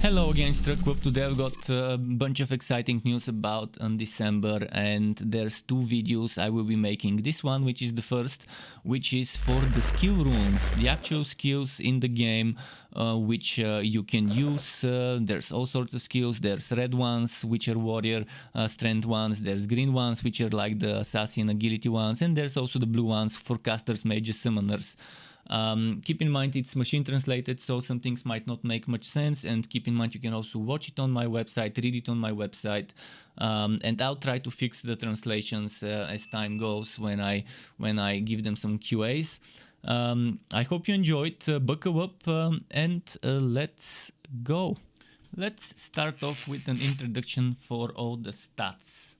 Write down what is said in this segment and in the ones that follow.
Hello again, Struckweb. Today I've got a bunch of exciting news about Undecember, and there's two videos I will be making. This one, which is the first, which is for the skill runes, the actual skills in the game, which you can use. There's all sorts of skills. There's red ones, which are warrior strength ones. There's green ones, which are like the assassin agility ones, and there's also the blue ones for casters, mages, summoners. Keep in mind it's machine translated, so some things might not make much sense, and keep in mind you can also watch it on my website, read it on my website, and I'll try to fix the translations as time goes when I give them some QAs. I hope you enjoyed. Buckle up and let's go. Let's start off with an introduction for all the stats.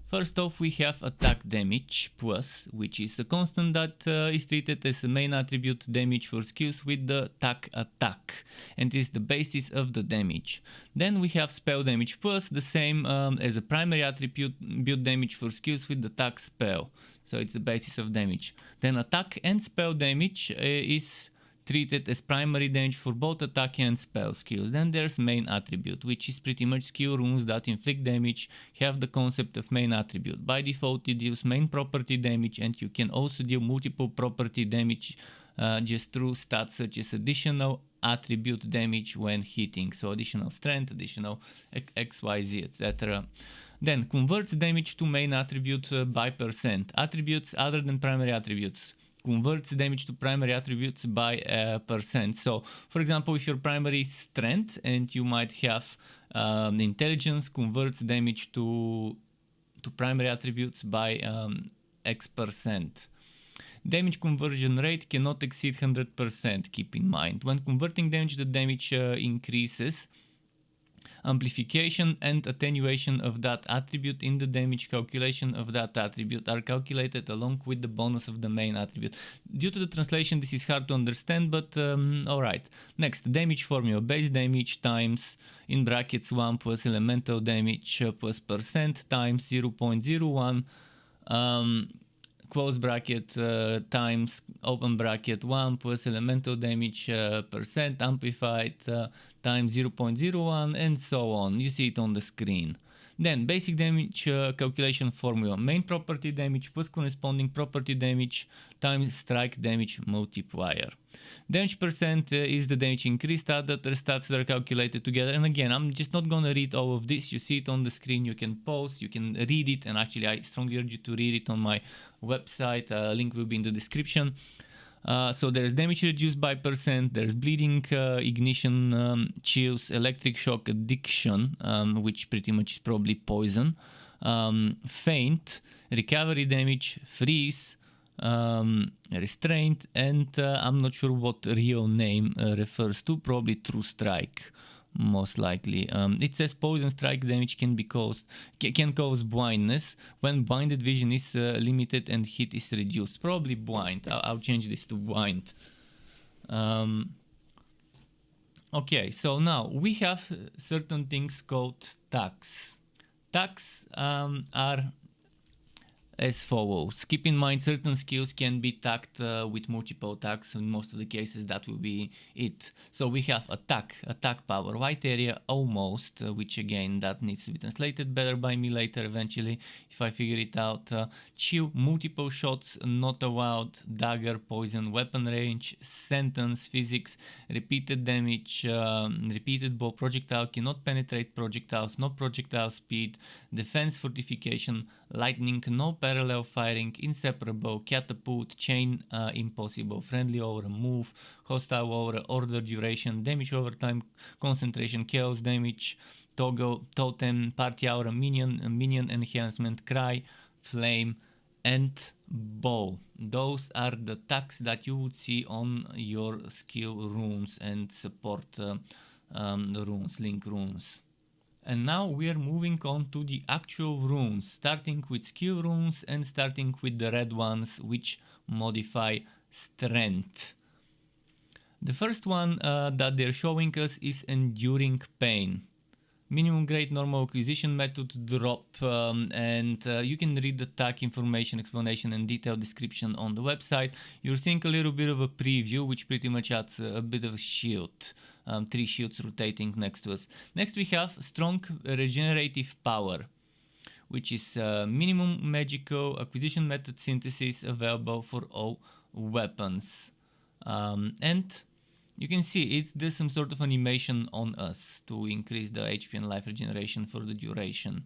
First off, we have attack damage plus, which is a constant that is treated as a main attribute damage for skills with the tag attack, and is the basis of the damage. Then we have spell damage plus, the same as a primary attribute damage for skills with the tag spell, so it's the basis of damage. Then attack and spell damage is treated as primary damage for both attack and spell skills. Then there's main attribute, which is pretty much skill runes that inflict damage, have the concept of main attribute. By default it deals main property damage, and you can also deal multiple property damage just through stats such as additional attribute damage when hitting, so additional strength, additional XYZ, etc. Then converts damage to main attribute by percent. Attributes other than primary attributes converts damage to primary attributes by percent. So for example, if your primary is strength and you might have intelligence, converts damage to primary attributes by X%. Damage conversion rate cannot exceed 100%, keep in mind. When converting damage, the damage increases. Amplification and attenuation of that attribute in the damage calculation of that attribute are calculated along with the bonus of the main attribute. Due to the translation, this is hard to understand, but alright. Next, damage formula. Base damage times, in brackets, 1 plus elemental damage plus percent times 0.01 close bracket times open bracket 1 plus elemental damage percent amplified times 0.01 and so on. You see it on the screen. Then basic damage calculation formula. Main property damage plus corresponding property damage times strike damage multiplier. Damage percent is the damage increased. Other stats that are calculated together. And again, I'm just not gonna read all of this. You see it on the screen. You can pause, you can read it, and actually I strongly urge you to read it on my website. Link will be in the description. So there's damage reduced by percent, there's bleeding, ignition, chills, electric shock, addiction, which pretty much is probably poison, faint, recovery damage, freeze, restraint, and I'm not sure what real name refers to, probably true strike. Most likely. It says poison strike damage can cause blindness when blinded vision is limited and hit is reduced. Probably blind. I'll change this to blind. Okay, so now we have certain things called tags. Tags are as follows. Keep in mind certain skills can be tagged with multiple tags. In most of the cases that will be it. So we have attack power, white area, almost, which again that needs to be translated better by me later eventually if I figure it out. Chill, multiple shots not allowed, dagger, poison, weapon range, sentence, physics, repeated damage, repeated bow, projectile, cannot penetrate projectiles, no projectile speed, defense, fortification, lightning, no parallel firing, inseparable, catapult, chain, impossible, friendly aura, move, hostile aura, order, duration, damage over time, concentration, chaos damage, toggle, totem, party aura, minion enhancement, cry, flame, and bow. Those are the tags that you would see on your skill runes and support runes, link runes. And now we are moving on to the actual runes, starting with skill runes and starting with the red ones, which modify strength. The first one that they're showing us is enduring pain. Minimum grade normal acquisition method drop, and you can read the tag information, explanation and detailed description on the website. You're seeing a little bit of a preview, which pretty much adds a bit of a shield 3 shields rotating next to us. Next we have strong regenerative power, which is minimum magical acquisition method synthesis available for all weapons. And you can see it does some sort of animation on us to increase the HP and life regeneration for the duration.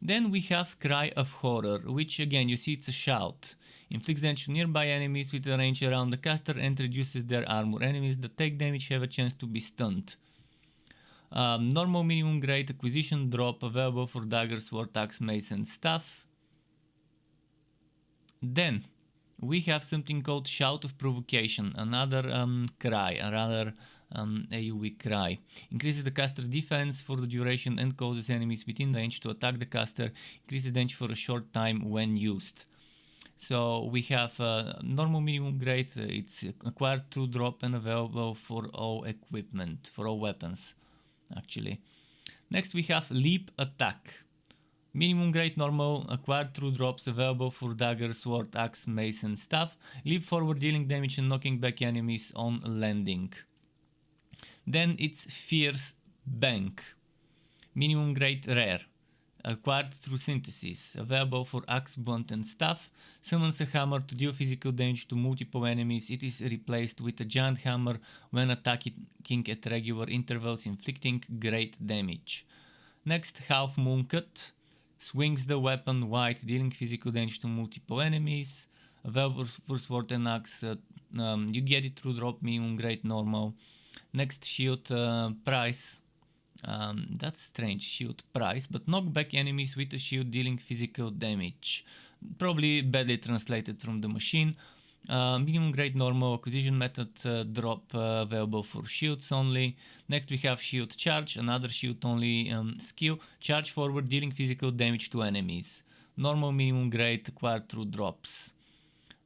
Then we have Cry of Horror, which again you see it's a shout. Inflicts damage to nearby enemies with a range around the caster and reduces their armor. Enemies that take damage have a chance to be stunned. Normal minimum grade acquisition drop available for dagger, sword, axe, mace and staff. Then we have something called Shout of Provocation, another cry, another AoE cry. Increases the caster's defense for the duration and causes enemies within range to attack the caster. Increases damage for a short time when used. So we have normal minimum grade, it's acquired through drop and available for all equipment, for all weapons actually. Next we have Leap Attack. Minimum grade normal, acquired through drops, available for dagger, sword, axe, mace and staff. Leap forward, dealing damage and knocking back enemies on landing. Then it's Fierce Bank. Minimum grade rare, acquired through synthesis, available for axe, blunt and staff. Summons a hammer to deal physical damage to multiple enemies. It is replaced with a giant hammer when attacking at regular intervals, inflicting great damage. Next, Half Moon Cut. Swings the weapon wide, dealing physical damage to multiple enemies. Available for sword and axe. You get it through drop, minimum grade normal. Next, Shield Price. That's strange, Shield Price, but knock back enemies with a shield, dealing physical damage. Probably badly translated from the machine. Minimum grade normal, acquisition method drop, available for shields only. Next we have Shield Charge, another shield only skill. Charge forward, dealing physical damage to enemies. Normal, minimum grade, acquired through drops.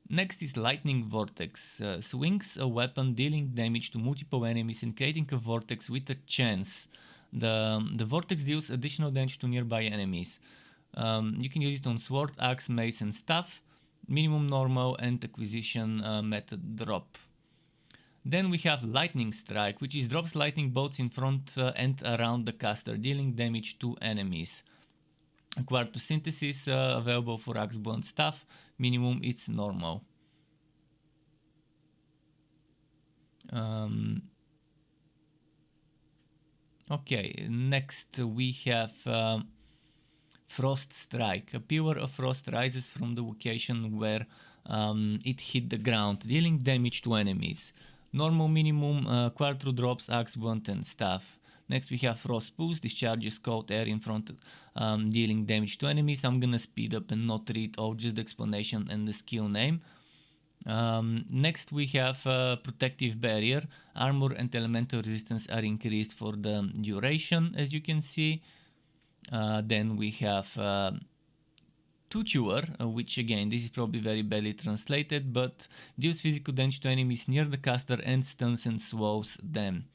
Next is Lightning Vortex. Swings a weapon, dealing damage to multiple enemies and creating a vortex with a chance. The vortex deals additional damage to nearby enemies. You can use it on sword, axe, mace and staff. Minimum normal and acquisition method drop. Then we have Lightning Strike, which is drops lightning bolts in front and around the caster, dealing damage to enemies. Acquired to synthesis, available for axe, blunt, staff. Minimum it's normal. Okay, next we have Frost Strike. A pillar of frost rises from the location where it hit the ground, dealing damage to enemies. Normal, minimum, acquired through drops, axe, blunt and staff. Next we have Frost Pulse, discharges cold air in front, dealing damage to enemies. I'm gonna speed up and not read all, just the explanation and the skill name. Next we have Protective Barrier. Armor and elemental resistance are increased for the duration, as you can see. Then we have Tutor, which again, this is probably very badly translated, but deals physical damage to enemies near the caster and stuns and slows them.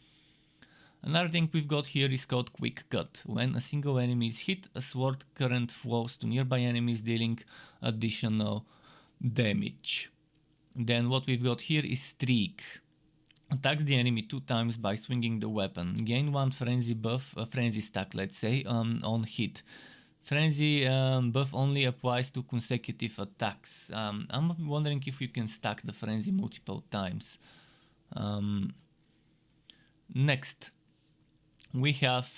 Another thing we've got here is called Quick Cut. When a single enemy is hit, a sword current flows to nearby enemies, dealing additional damage. Then what we've got here is Streak. Attacks the enemy 2 times by swinging the weapon. Gain 1 frenzy buff, a frenzy stack, let's say, on hit. Frenzy buff only applies to consecutive attacks. I'm wondering if you can stack the frenzy multiple times. Next, we have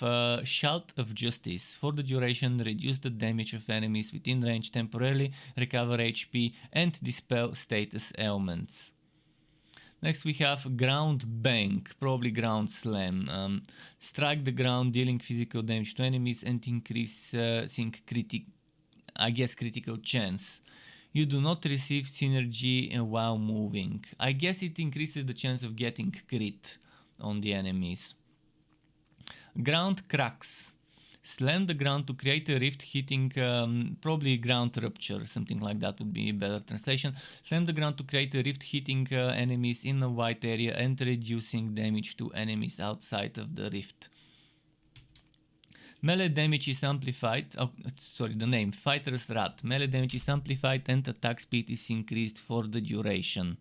Shout of Justice. For the duration, reduce the damage of enemies within range temporarily, recover HP, and dispel status ailments. Next we have Ground Bank, probably Ground Slam. Strike the ground, dealing physical damage to enemies and increasing critical chance. You do not receive synergy while moving. I guess it increases the chance of getting crit on the enemies. Ground Cracks. Slam the ground to create a rift, hitting probably ground rupture, something like that would be a better translation. Slam the ground to create a rift, hitting enemies in a wide area and reducing damage to enemies outside of the rift. Melee damage is amplified, the name, Fighter's Wrath. Melee damage is amplified and attack speed is increased for the duration.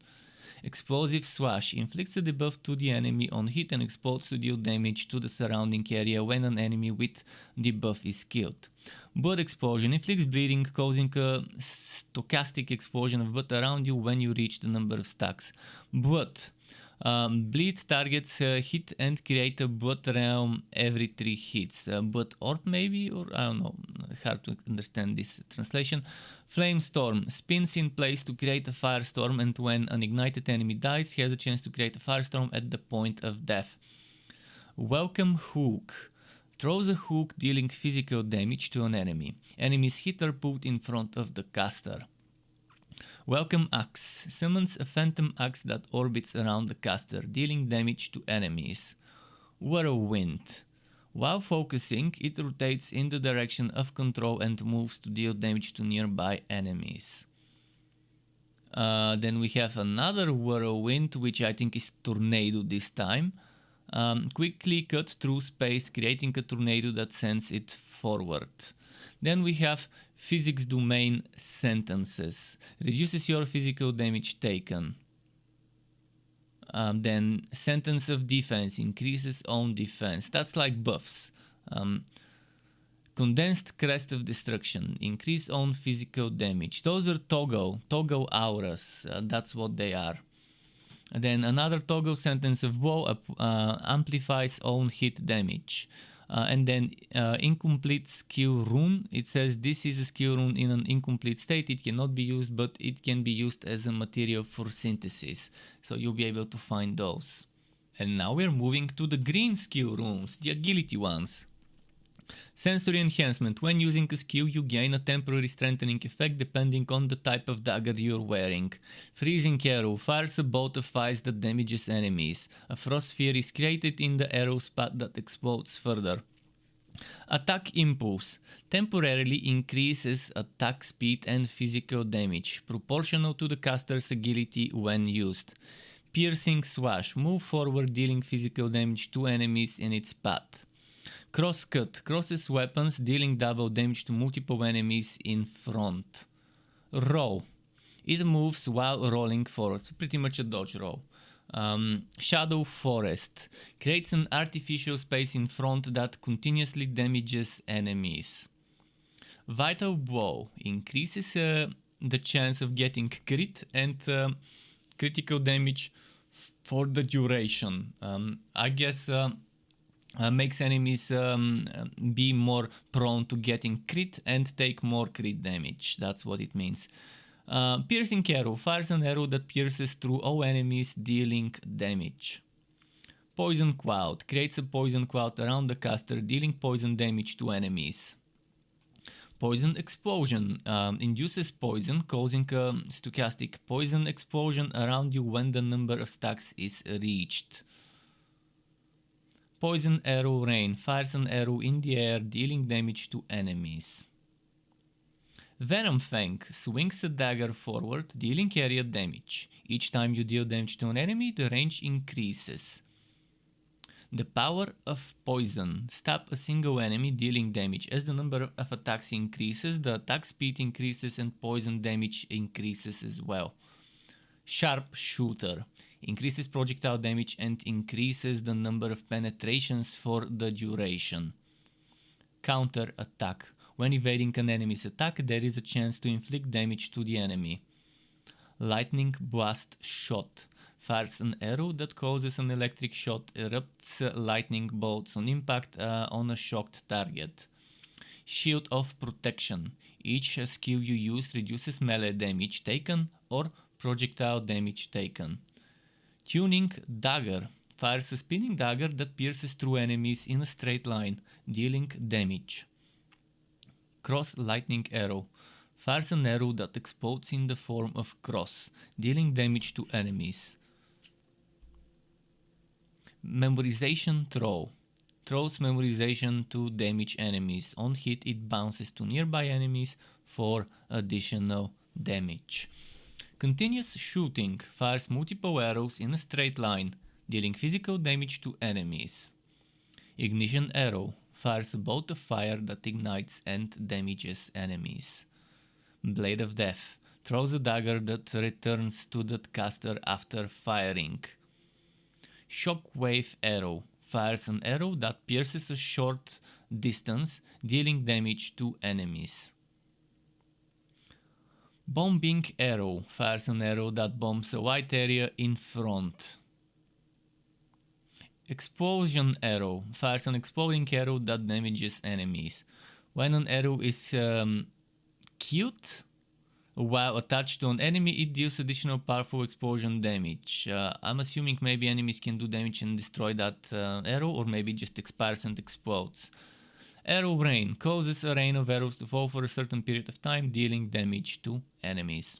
Explosive Swash inflicts a debuff to the enemy on hit and explodes to deal damage to the surrounding area when an enemy with debuff is killed. Blood Explosion inflicts bleeding, causing a stochastic explosion of blood around you when you reach the number of stacks. Blood. Bleed targets hit and create a blood realm every 3 hits. Blood orb maybe, or I don't know, hard to understand this translation. Flame Storm spins in place to create a firestorm, and when an ignited enemy dies, he has a chance to create a firestorm at the point of death. Welcome Hook throws a hook dealing physical damage to an enemy. Enemies hit or put in front of the caster. Welcome Axe summons a phantom axe that orbits around the caster, dealing damage to enemies. Whirlwind. While focusing, it rotates in the direction of control and moves to deal damage to nearby enemies. Then we have another Whirlwind, which I think is Tornado this time. Quickly cut through space, creating a tornado that sends it forward. Then we have Physics Domain Sentences. Reduces your physical damage taken. Then Sentence of Defense. Increases own defense. That's like buffs. Condensed Crest of Destruction. Increase own physical damage. Those are Toggle auras. That's what they are. And then another Toggle Sentence of Woe amplifies own hit damage. And then Incomplete Skill Rune. It says this is a skill rune in an incomplete state. It cannot be used, but it can be used as a material for synthesis. So you'll be able to find those. And now we're moving to the green skill runes, the agility ones. Sensory Enhancement. When using a skill, you gain a temporary strengthening effect depending on the type of dagger you're wearing. Freezing Arrow fires a bolt of ice that damages enemies. A frost sphere is created in the arrow's path that explodes further. Attack Impulse. Temporarily increases attack speed and physical damage, proportional to the caster's agility when used. Piercing Swash. Move forward, dealing physical damage to enemies in its path. Crosscut crosses weapons, dealing double damage to multiple enemies in front. Roll. It moves while rolling forward, so pretty much a dodge roll. Shadow Forest creates an artificial space in front that continuously damages enemies. Vital Blow increases the chance of getting crit and critical damage for the duration. I guess makes enemies be more prone to getting crit and take more crit damage. That's what it means. Piercing Arrow fires an arrow that pierces through all enemies, dealing damage. Poison Cloud creates a poison cloud around the caster, dealing poison damage to enemies. Poison Explosion induces poison, causing a stochastic poison explosion around you when the number of stacks is reached. Poison Arrow Rain fires an arrow in the air, dealing damage to enemies. Venom Fang swings a dagger forward, dealing area damage. Each time you deal damage to an enemy, the range increases. The Power of Poison. Stab a single enemy, dealing damage. As the number of attacks increases, the attack speed increases and poison damage increases as well. Sharp Shooter. Increases projectile damage and increases the number of penetrations for the duration. Counter Attack. When evading an enemy's attack, there is a chance to inflict damage to the enemy. Lightning Blast Shot. Fires an arrow that causes an electric shot, erupts lightning bolts on impact on a shocked target. Shield of Protection. Each skill you use reduces melee damage taken or projectile damage taken. Tuning Dagger. Fires a spinning dagger that pierces through enemies in a straight line, dealing damage. Cross Lightning Arrow. Fires an arrow that explodes in the form of cross, dealing damage to enemies. Memorization Throw. Throws memorization to damage enemies. On hit, it bounces to nearby enemies for additional damage. Continuous Shooting fires multiple arrows in a straight line, dealing physical damage to enemies. Ignition Arrow fires a bolt of fire that ignites and damages enemies. Blade of Death Throws a dagger that returns to the caster after firing. Shockwave arrow. Fires an arrow that pierces a short distance, dealing damage to enemies. Bombing arrow. Fires an arrow that bombs a wide area in front. Explosion arrow. Fires an exploding arrow that damages enemies. When an arrow is killed while attached to an enemy, it deals additional powerful explosion damage. I'm assuming maybe enemies can do damage and destroy that arrow, or maybe it just expires and explodes. Arrow rain. Causes a rain of arrows to fall for a certain period of time, dealing damage to enemies.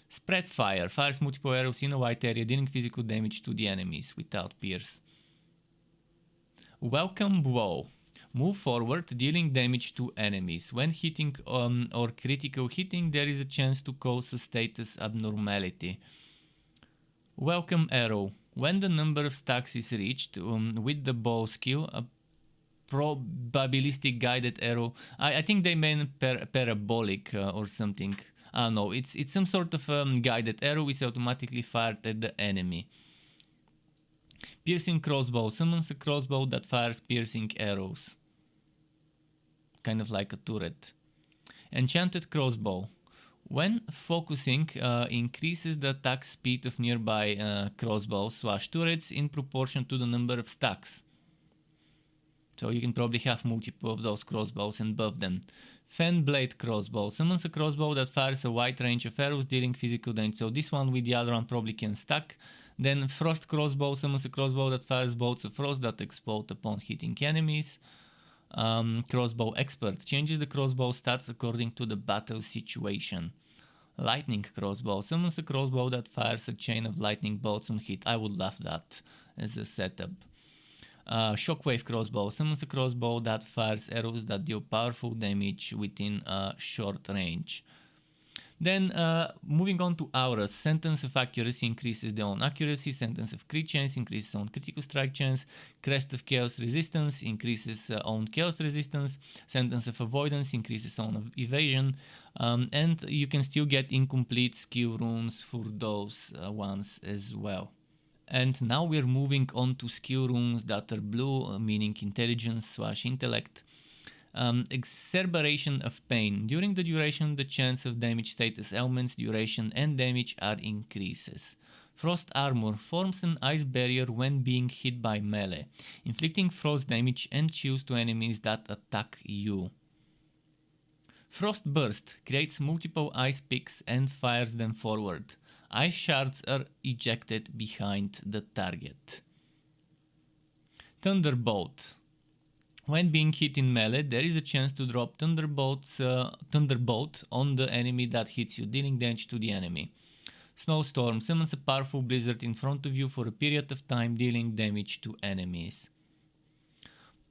Spread fire. Fires multiple arrows in a wide area, dealing physical damage to the enemies without pierce. Welcome blow. Move forward, dealing damage to enemies. When hitting or critical hitting, there is a chance to cause a status abnormality. Welcome arrow. When the number of stacks is reached with the bow skill, a probabilistic guided arrow. I think they mean parabolic or something. No, it's some sort of guided arrow is automatically fired at the enemy. Piercing crossbow. Summons a crossbow that fires piercing arrows. Kind of like a turret. Enchanted crossbow. When focusing, increases the attack speed of nearby crossbows/turrets in proportion to the number of stacks. So you can probably have multiple of those crossbows and buff them. Fan blade crossbow. Summons a crossbow that fires a wide range of arrows, dealing physical damage. So this one with the other one probably can stack. Then frost crossbow. Summons a crossbow that fires bolts of frost that explode upon hitting enemies. Crossbow expert. Changes the crossbow stats according to the battle situation. Lightning crossbow. Summons a crossbow that fires a chain of lightning bolts on hit. I would love that as a setup. Shockwave crossbow. Summons a crossbow that fires arrows that deal powerful damage within a short range. Then moving on to auras. Sentence of accuracy increases their own accuracy. Sentence of crit chance increases own critical strike chance. Crest of chaos resistance increases own chaos resistance. Sentence of avoidance increases own evasion. And you can still get incomplete skill runes for those ones as well. And now we're moving on to skill runes that are blue, meaning intelligence/intellect. Exacerbation of pain. During the duration, the chance of damage status elements, duration and damage are increases. Frost armor. Forms an ice barrier when being hit by melee, inflicting frost damage and chills to enemies that attack you. Frost burst. Creates multiple ice picks and fires them forward. Ice shards are ejected behind the target. Thunderbolt. When being hit in melee, there is a chance to drop Thunderbolt on the enemy that hits you, dealing damage to the enemy. Snowstorm. Summons a powerful blizzard in front of you for a period of time, dealing damage to enemies.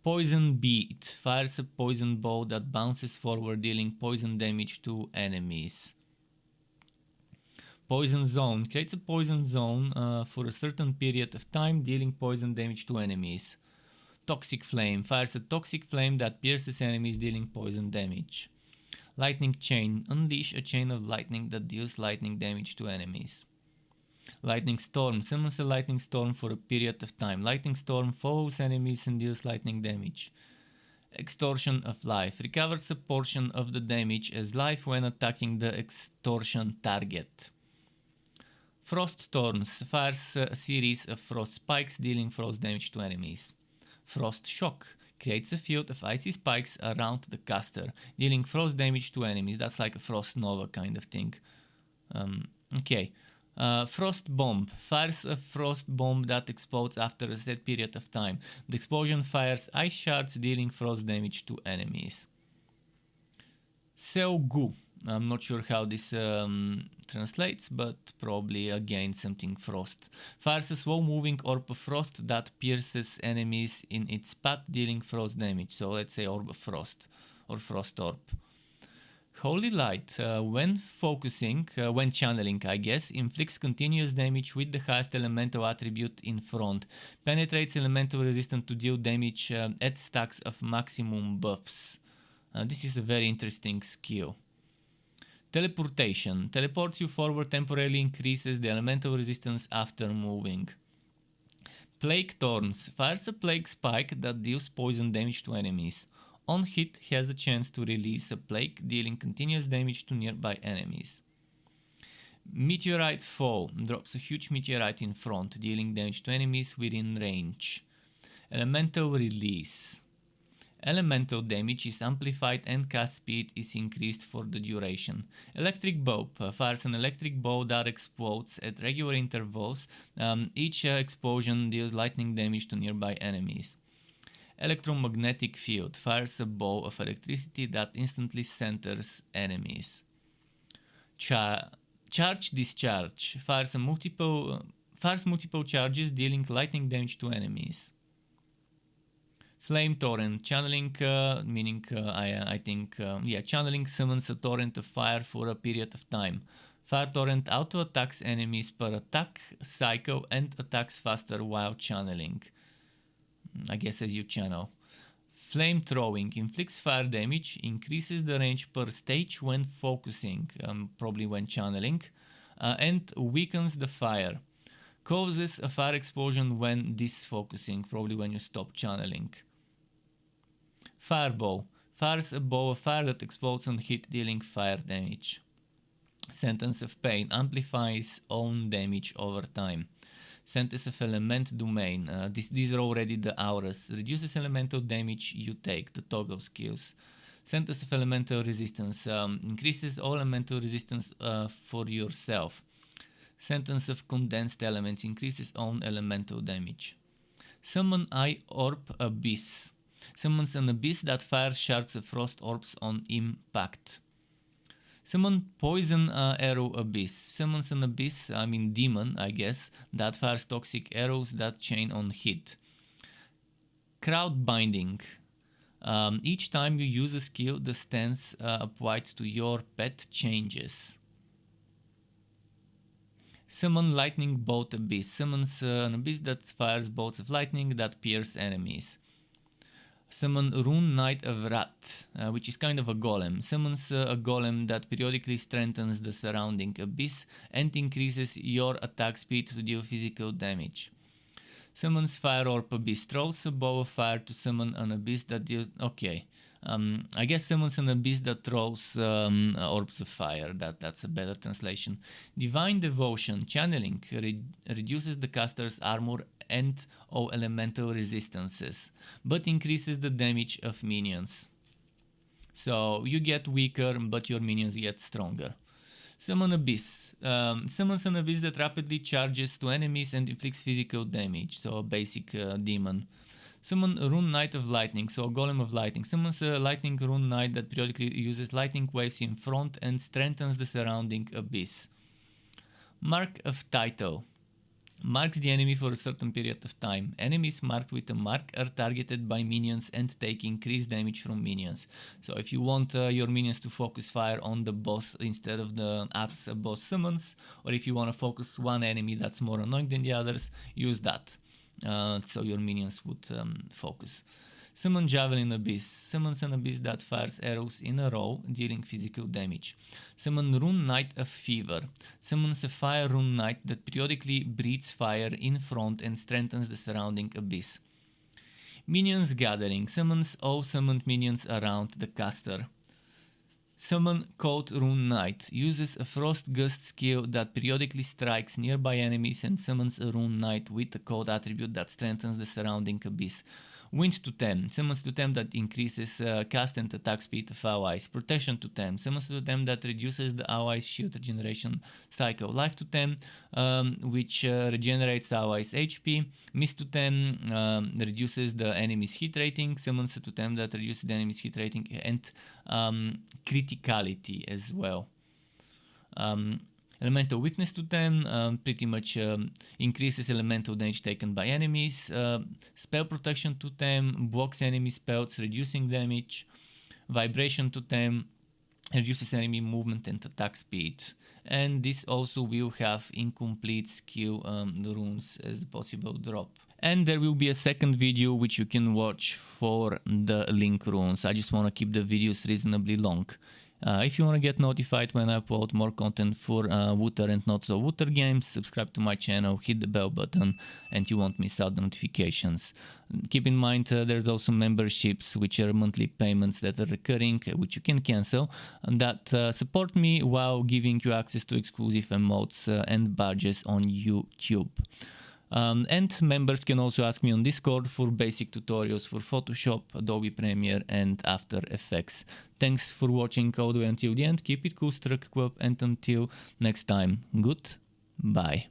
Poison beat. Fires a poison ball that bounces forward, dealing poison damage to enemies. Poison zone. Creates a poison zone for a certain period of time, dealing poison damage to enemies. Toxic flame. Fires a toxic flame that pierces enemies, dealing poison damage. Lightning chain. Unleash a chain of lightning that deals lightning damage to enemies. Lightning storm. Summons a lightning storm for a period of time. Lightning storm follows enemies and deals lightning damage. Extortion of life. Recovers a portion of the damage as life when attacking the extortion target. Frost storms. Fires a series of frost spikes, dealing frost damage to enemies. Frost shock. Creates a field of icy spikes around the caster, dealing frost damage to enemies. That's like a frost nova kind of thing. Frost bomb. Fires a frost bomb that explodes after a set period of time. The explosion fires ice shards, dealing frost damage to enemies. Seogu. I'm not sure how this translates, but probably again something frost. Fires a slow moving orb of frost that pierces enemies in its path, dealing frost damage. So let's say orb of frost or frost orb. Holy light. When focusing, when channeling I guess, inflicts continuous damage with the highest elemental attribute in front. Penetrates elemental resistant to deal damage at stacks of maximum buffs. This is a very interesting skill. Teleportation. Teleports you forward, temporarily increases the elemental resistance after moving. Plague Thorns. Fires a plague spike that deals poison damage to enemies. On hit, he has a chance to release a plague, dealing continuous damage to nearby enemies. Meteorite Fall. Drops a huge meteorite in front, dealing damage to enemies within range. Elemental Release. Elemental damage is amplified and cast speed is increased for the duration. Electric Bow. Fires an electric bow that explodes at regular intervals. Each explosion deals lightning damage to nearby enemies. Electromagnetic Field. Fires a bow of electricity that instantly centers enemies. Charge Discharge. Fires multiple charges, dealing lightning damage to enemies. Flame Torrent. Channeling, channeling summons a torrent of fire for a period of time. Fire Torrent auto-attacks enemies per attack cycle and attacks faster while channeling. I guess as you channel. Flame Throwing. Inflicts fire damage, increases the range per stage when focusing, probably when channeling, and weakens the fire. Causes a fire explosion when disfocusing, probably when you stop channeling. Fireball. Fires a bow of fire that explodes on hit, dealing fire damage. Sentence of Pain. Amplifies own damage over time. Sentence of Element Domain. These are already the auras. Reduces elemental damage you take, the toggle skills. Sentence of Elemental Resistance. Increases all elemental resistance for yourself. Sentence of Condensed Elements. Increases own elemental damage. Summon Eye Orb Abyss. Summons an abyss that fires shards of frost orbs on impact. Summon Poison Arrow Abyss. Summons an abyss, demon, I guess, that fires toxic arrows that chain on hit. Crowd Binding. Each time you use a skill, the stance applied to your pet changes. Summon Lightning Bolt Abyss. Summons an abyss that fires bolts of lightning that pierce enemies. Summon Rune Knight of Rat, which is kind of a golem. Summons a golem that periodically strengthens the surrounding abyss and increases your attack speed to deal physical damage. Summons Fire Orb Abyss. Throws a bow of fire to summon an abyss that deals... I guess summons an abyss that throws orbs of fire. That's a better translation. Divine Devotion. Channeling. Reduces the caster's armor and all elemental resistances, but increases the damage of minions. So you get weaker, but your minions get stronger. Summon Abyss. Summons an abyss that rapidly charges to enemies and inflicts physical damage, so a basic demon. Summon Rune Knight of Lightning, so a golem of lightning. Summons a lightning rune knight that periodically uses lightning waves in front and strengthens the surrounding abyss. Mark of Title. Marks the enemy for a certain period of time. Enemies marked with a mark are targeted by minions and take increased damage from minions. So if you want your minions to focus fire on the boss instead of the ads a boss summons, or if you want to focus one enemy that's more annoying than the others, use that. So your minions would focus. Summon Javelin Abyss. Summons an abyss that fires arrows in a row, dealing physical damage. Summon Rune Knight of Fever. Summons a Fire Rune Knight that periodically breathes fire in front and strengthens the surrounding abyss. Minions Gathering. Summons all summoned minions around the caster. Summon Cold Rune Knight. Uses a Frost Gust skill that periodically strikes nearby enemies and summons a Rune Knight with a cold attribute that strengthens the surrounding abyss. Wind Totem. Summons Totem that increases cast and attack speed of allies. Protection Totem. Summons Totem that reduces the allies' shield regeneration cycle. Life Totem, which regenerates allies' HP. Mist Totem reduces the enemy's hit rating. Summons a Totem that reduces the enemy's hit rating and criticality as well. Elemental Weakness Totem pretty much increases elemental damage taken by enemies. Spell Protection Totem blocks enemy spells, reducing damage. Vibration Totem reduces enemy movement and attack speed. And this also will have incomplete skill runes as a possible drop. And there will be a second video which you can watch for the link runes. I just want to keep the videos reasonably long. If you want to get notified when I upload more content for Wooter and not so Wooter games, subscribe to my channel, hit the bell button, and you won't miss out notifications. Keep in mind there's also memberships, which are monthly payments that are recurring, which you can cancel, and that support me while giving you access to exclusive emotes and badges on YouTube. And members can also ask me on Discord for basic tutorials for Photoshop, Adobe Premiere and After Effects. Thanks for watching all the way until the end. Keep it cool, struck, and until next time, goodbye.